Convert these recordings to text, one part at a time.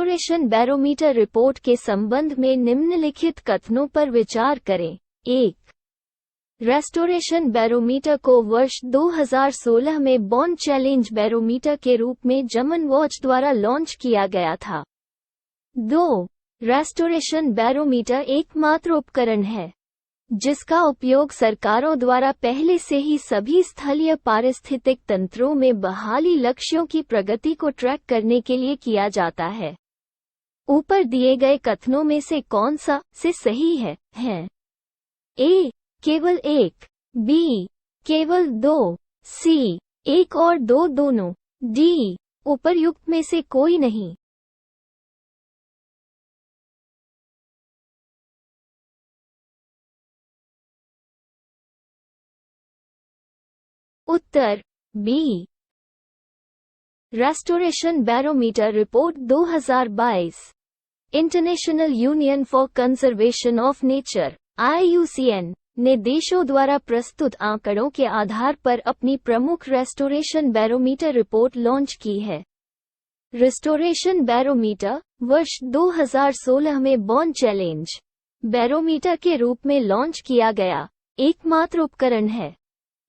Restoration barometer report के संबंध में निम्नलिखित कथनों पर विचार करें। 1. रेस्टोरेशन बैरोमीटर को वर्ष 2016 में बॉन्ड चैलेंज बैरोमीटर के रूप में जर्मन वॉच द्वारा लॉन्च किया गया था। 2. रेस्टोरेशन बैरोमीटर एकमात्र उपकरण है जिसका उपयोग सरकारों द्वारा पहले से ही सभी स्थलीय पारिस्थितिक तंत्रों में बहाली लक्ष्यों की प्रगति को ट्रैक करने के लिए किया जाता है। ऊपर दिए गए कथनों में से कौन सा से सही है? ए. केवल एक। बी. केवल दो। सी. एक और दो दोनों। डी. उपर्युक्त में से कोई नहीं। उत्तर B. Restoration barometer report 2022 international union for conservation of nature (IUCN) ने देशों द्वारा प्रस्तुत आंकड़ों के आधार पर अपनी प्रमुख रेस्टोरेशन बैरोमीटर रिपोर्ट लॉन्च की है। रेस्टोरेशन बैरोमीटर वर्ष 2016 में बॉन्ड चैलेंज बैरोमीटर के रूप में लॉन्च किया गया एकमात्र उपकरण है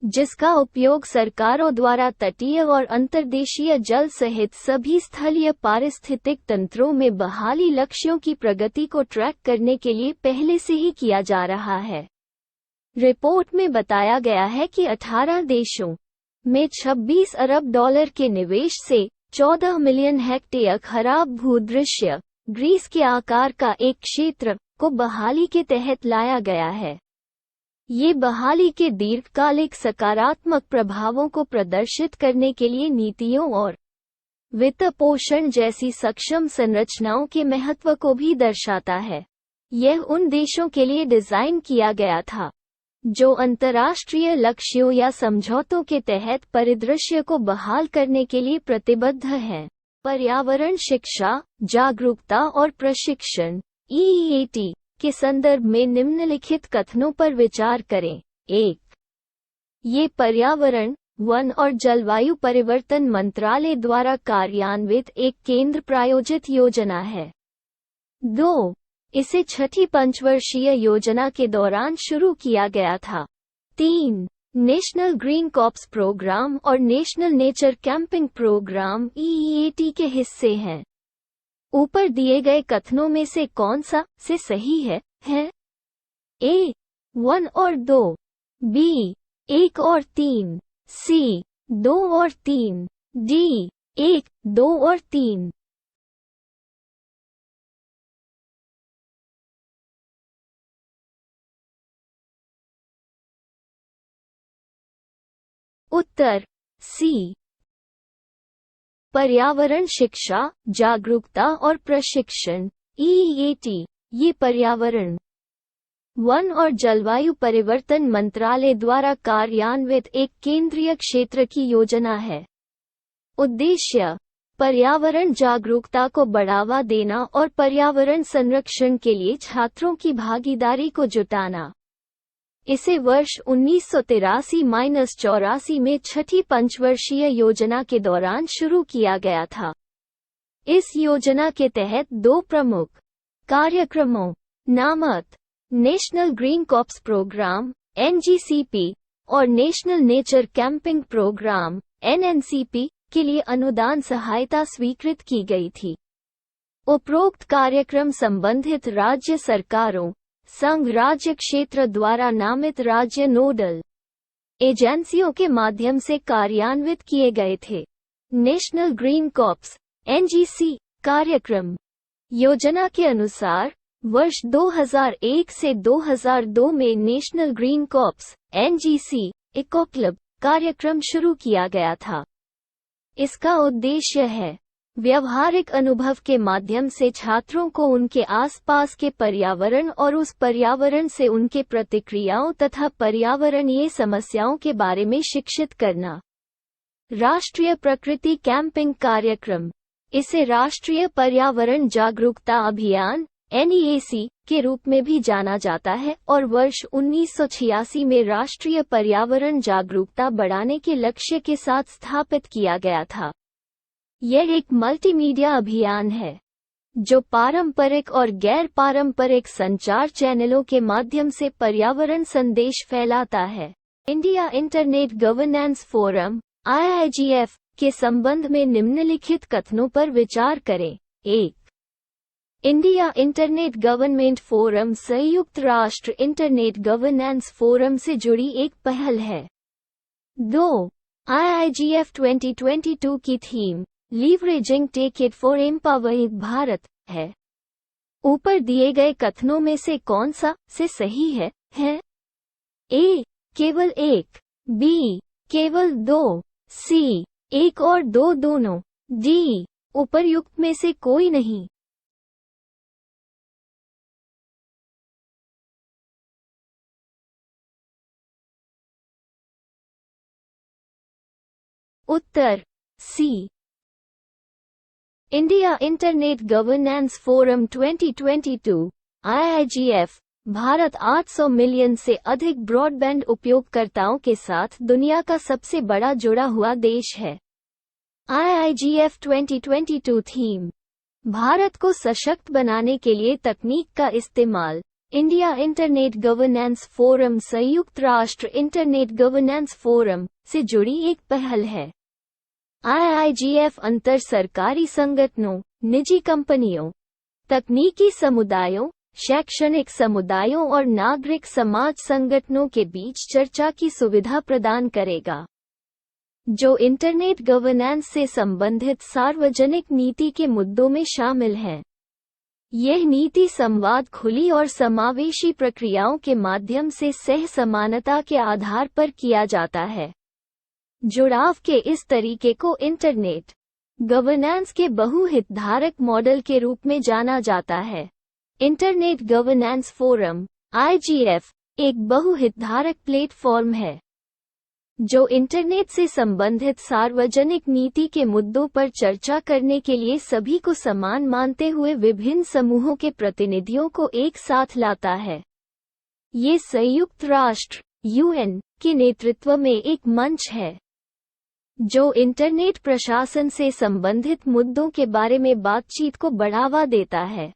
जिसका उपयोग सरकारों द्वारा तटीय और अंतर्देशीय जल सहित सभी स्थलीय पारिस्थितिक तंत्रों में बहाली लक्ष्यों की प्रगति को ट्रैक करने के लिए पहले से ही किया जा रहा है। रिपोर्ट में बताया गया है कि 18 देशों में 26 अरब डॉलर के निवेश से 14 मिलियन हेक्टेयर खराब भूदृश्य ग्रीस के आकार का एक क्षेत्र को बहाली के तहत लाया गया है। ये बहाली के दीर्घकालिक सकारात्मक प्रभावों को प्रदर्शित करने के लिए नीतियों और वित्त पोषण जैसी सक्षम संरचनाओं के महत्व को भी दर्शाता है। यह उन देशों के लिए डिजाइन किया गया था जो अंतर्राष्ट्रीय लक्ष्यों या समझौतों के तहत परिदृश्य को बहाल करने के लिए प्रतिबद्ध हैं। पर्यावरण शिक्षा, जागरूकता और प्रशिक्षण (EEAT) के संदर्भ में निम्नलिखित कथनों पर विचार करें। 1. ये पर्यावरण, वन और जलवायु परिवर्तन मंत्रालय द्वारा कार्यान्वित एक केंद्र प्रायोजित योजना है। 2. इसे छठी पंचवर्षीय योजना के दौरान शुरू किया गया था। 3. नेशनल ग्रीन कॉप्स प्रोग्राम और national nature camping programme (EEAT) के हिस्से हैं। ऊपर दिए गए कथनों में से कौन सा से सही है? ए. 1 और 2। बी. 1 और 3। सी. 2 और 3। डी. 1, 2 और 3। उत्तर सी। पर्यावरण शिक्षा, जागरूकता और प्रशिक्षण (EEAT) ये पर्यावरण, वन और जलवायु परिवर्तन मंत्रालय द्वारा कार्यान्वित एक केंद्रीय क्षेत्र की योजना है। उद्देश्य पर्यावरण जागरूकता को बढ़ावा देना और पर्यावरण संरक्षण के लिए छात्रों की भागीदारी को जुटाना। इसे वर्ष 1983-84 में छठी पंचवर्षीय योजना के दौरान शुरू किया गया था। इस योजना के तहत दो प्रमुख कार्यक्रमों नामक national green corps programme (NGCP) और national nature camping programme (NNCP) के लिए अनुदान सहायता स्वीकृत की गई थी। उपरोक्त कार्यक्रम संबंधित राज्य सरकारों, संघ राज्य क्षेत्र द्वारा नामित राज्य नोडल एजेंसियों के माध्यम से कार्यान्वित किए गए थे। नेशनल ग्रीन कॉप्स (NGC) कार्यक्रम योजना के अनुसार वर्ष 2001 से 2002 में national green corps (NGC) eco club कार्यक्रम शुरू किया गया था। इसका उद्देश्य है व्यवहारिक अनुभव के माध्यम से छात्रों को उनके आसपास के पर्यावरण और उस पर्यावरण से उनके प्रतिक्रियाओं तथा पर्यावरणीय समस्याओं के बारे में शिक्षित करना। राष्ट्रीय प्रकृति कैंपिंग कार्यक्रम, इसे राष्ट्रीय पर्यावरण जागरूकता अभियान (NEAC) के रूप में भी जाना जाता है और वर्ष 1986 में राष्ट्रीय पर्यावरण जागरूकता बढ़ाने के लक्ष्य के साथ स्थापित किया गया था। यह एक मल्टीमीडिया अभियान है जो पारंपरिक और गैर पारंपरिक संचार चैनलों के माध्यम से पर्यावरण संदेश फैलाता है। India internet governance forum (IIGF) के संबंध में निम्नलिखित कथनों पर विचार करें। 1. इंडिया इंटरनेट गवर्नमेंट फोरम संयुक्त राष्ट्र इंटरनेट गवर्नेंस फोरम से जुड़ी एक पहल है। 2. IIGF 2022 की theme leveraging techade for empowering Bharat है। ऊपर दिए गए कथनों में से कौन सा से सही है? A. केवल एक, B. केवल दो, C. एक और दो दोनों, D. उपर्युक्त में से कोई नहीं। उत्तर C. India internet governance forum 2022 (IIGF) Bharat 800 million से अधिक ब्रॉडबैंड उपयोगकर्ताओं के साथ दुनिया का सबसे बड़ा जुड़ा हुआ देश है। IIGF 2022 थीम भारत को सशक्त बनाने के लिए तकनीक का इस्तेमाल। इंडिया इंटरनेट गवर्नेंस फोरम संयुक्त राष्ट्र इंटरनेट गवर्नेंस फोरम से जुड़ी एक पहल है। IIGF अंतर सरकारी संगठनों, निजी कंपनियों, तकनीकी समुदायों, शैक्षणिक समुदायों और नागरिक समाज संगठनों के बीच चर्चा की सुविधा प्रदान करेगा, जो इंटरनेट गवर्नेंस से संबंधित सार्वजनिक नीति के मुद्दों में शामिल हैं। यह नीति संवाद खुली और समावेशी प्रक्रियाओं के माध्यम से सह समानता के आधार पर किया जाता है। जुड़ाव के इस तरीके को इंटरनेट गवर्नेंस के बहुहितधारक मॉडल के रूप में जाना जाता है। इंटरनेट गवर्नेंस फोरम (IGF) एक बहुहितधारक प्लेटफॉर्म है, जो इंटरनेट से संबंधित सार्वजनिक नीति के मुद्दों पर चर्चा करने के लिए सभी को समान मानते हुए विभिन्न समूहों के प्रतिनिधियों को एक साथ लाता है। ये संयुक्त राष्ट्र (UN) के नेतृत्व में एक मंच है, जो इंटरनेट प्रशासन से संबंधित मुद्दों के बारे में बातचीत को बढ़ावा देता है।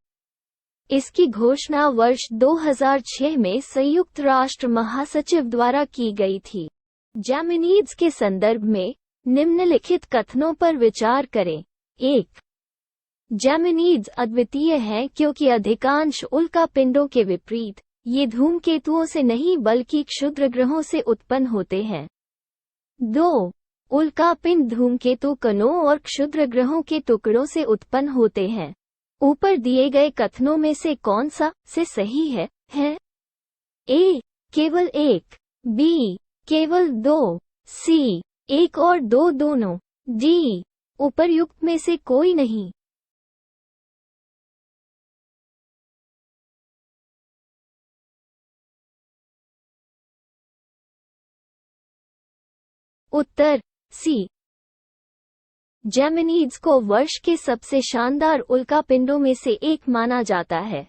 इसकी घोषणा वर्ष 2006 में संयुक्त राष्ट्र महासचिव द्वारा की गई थी। जैमिनीज के संदर्भ में निम्नलिखित कथनों पर विचार करें। 1. जैमिनीज अद्वितीय हैं क्योंकि अधिकांश उल्कापिंडों के विपरीत, ये धूमकेतुओं से नहीं बल्कि क्षुद्रग्रहों से उत्पन्न होते हैं। 2. उल्कापिंड धूमकेतु कणों और क्षुद्रग्रहों के टुकड़ों से उत्पन्न होते हैं। ऊपर दिए गए कथनों में से कौन सा से सही है? A. केवल एक, B. केवल दो, C. एक और दो दोनों, D. उपर्युक्त में से कोई नहीं। उत्तर C. जैमिनीज को वर्ष के सबसे शानदार उल्कापिंडों में से एक माना जाता है।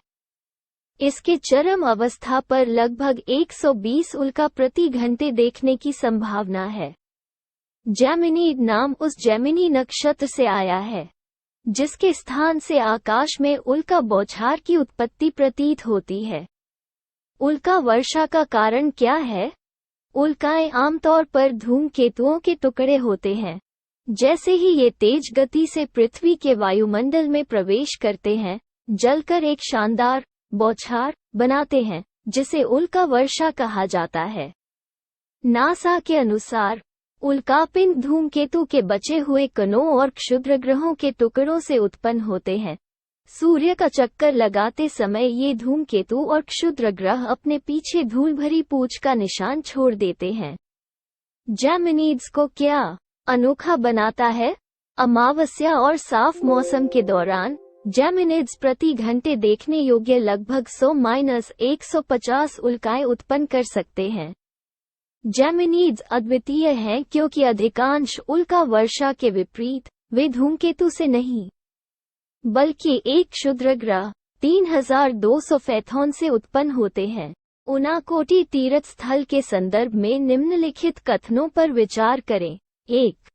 इसके चरम अवस्था पर लगभग 120 उल्का प्रति घंटे देखने की संभावना है। जैमिनीड नाम उस जैमिनी नक्षत्र से आया है, जिसके स्थान से आकाश में उल्का बौछार की उत्पत्ति प्रतीत होती है। उल्का वर्षा का कारण क्या है? उल्काएं आमतौर पर धूमकेतुओं के टुकड़े होते हैं। जैसे ही ये तेज गति से पृथ्वी के वायुमंडल में प्रवेश करते हैं, जलकर एक शानदार बौछार बनाते हैं, जिसे उल्का वर्षा कहा जाता है। नासा के अनुसार उल्कापिंड धूमकेतु के बचे हुए कणों और क्षुद्रग्रहों के टुकड़ों से उत्पन्न होते हैं। सूर्य का चक्कर लगाते समय ये धूमकेतु और क्षुद्रग्रह अपने पीछे धूल भरी पूंछ का निशान छोड़ देते हैं। जैमिनीड्स को क्या अनोखा बनाता है? अमावस्या और साफ मौसम के दौरान जैमिनीड्स प्रति घंटे देखने योग्य लगभग 100-150 उल्काएं उत्पन्न कर सकते हैं। जैमिनीड्स अद्वितीय हैं क्योंकि अधिकांश उल्का वर्षा के विपरीत, वे धूमकेतु से नहीं बल्कि एक क्षुद्रग्रह 3200 फैथॉन से उत्पन्न होते हैं। उनाकोटी तीर्थ स्थल के संदर्भ में निम्नलिखित कथनों पर विचार करें। 1.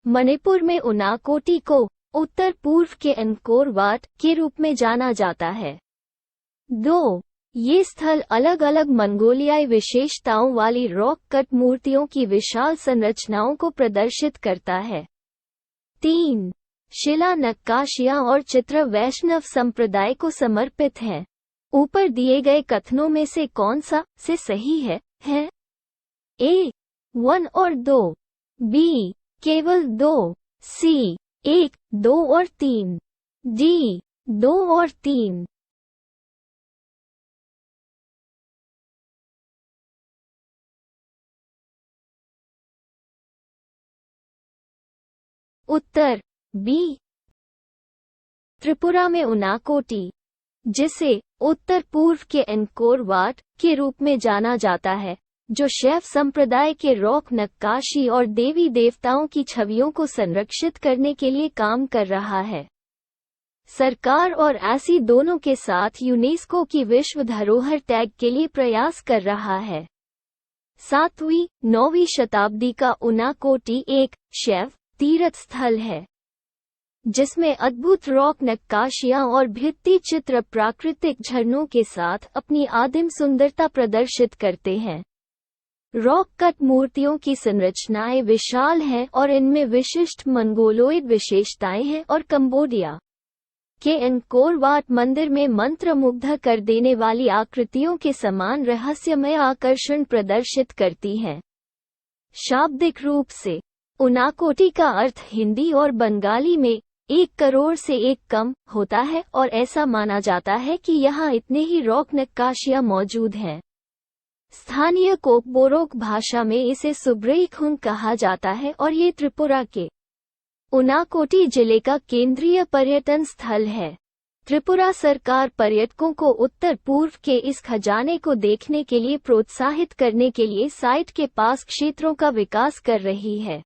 मणिपुर में उनाकोटी को उत्तर पूर्व के अंकोर वाट के रूप में जाना जाता है। 2. ये स्थल अलग अलग मंगोलियाई विशेषताओं वाली रॉक कट मूर्तियों की विशाल संरचनाओं को प्रदर्शित करता है। 3. शिला नक्काशियां और चित्र वैष्णव संप्रदाय को समर्पित हैं। ऊपर दिए गए कथनों में से कौन सा से सही है? A. 1 और 2, B. केवल 2, C. 1, 2 और 3, D. 2 और 3। उत्तर B. त्रिपुरा में उनाकोटी, जिसे उत्तर पूर्व के अंकोर वाट के रूप में जाना जाता है, जो शैव संप्रदाय के रॉक नक्काशी और देवी देवताओं की छवियों को संरक्षित करने के लिए काम कर रहा है। सरकार और ऐसी दोनों के साथ यूनेस्को की विश्व धरोहर टैग के लिए प्रयास कर रहा है। 7वीं-9वीं शताब्दी का उनाकोटी एक शैव तीर्थ स्थल है, जिसमें अद्भुत रॉक नक्काशियां और भित्ति चित्र प्राकृतिक झरनों के साथ अपनी आदिम सुंदरता प्रदर्शित करते हैं। रॉक कट मूर्तियों की संरचनाएं विशाल हैं और इनमें विशिष्ट मंगोलोइड विशेषताएं हैं और कंबोडिया के अंकोर वाट मंदिर में मंत्रमुग्ध कर देने वाली आकृतियों के समान रहस्यमय आकर्षण प्रदर्शित करती हैं। शाब्दिक रूप से उनाकोटी का अर्थ हिंदी और बंगाली में 1 करोड़ से 1 कम होता है और ऐसा माना जाता है कि यहाँ इतने ही रॉक नक्काशियां मौजूद हैं। स्थानीय कोकबोरोक भाषा में इसे सुब्रेइखुंग कहा जाता है और ये त्रिपुरा के उनाकोटी जिले का केंद्रीय पर्यटन स्थल है। त्रिपुरा सरकार पर्यटकों को उत्तर पूर्व के इस खजाने को देखने के लिए प्रोत्साहित करने के लिए साइट के पास क्षेत्रों का विकास कर रही है।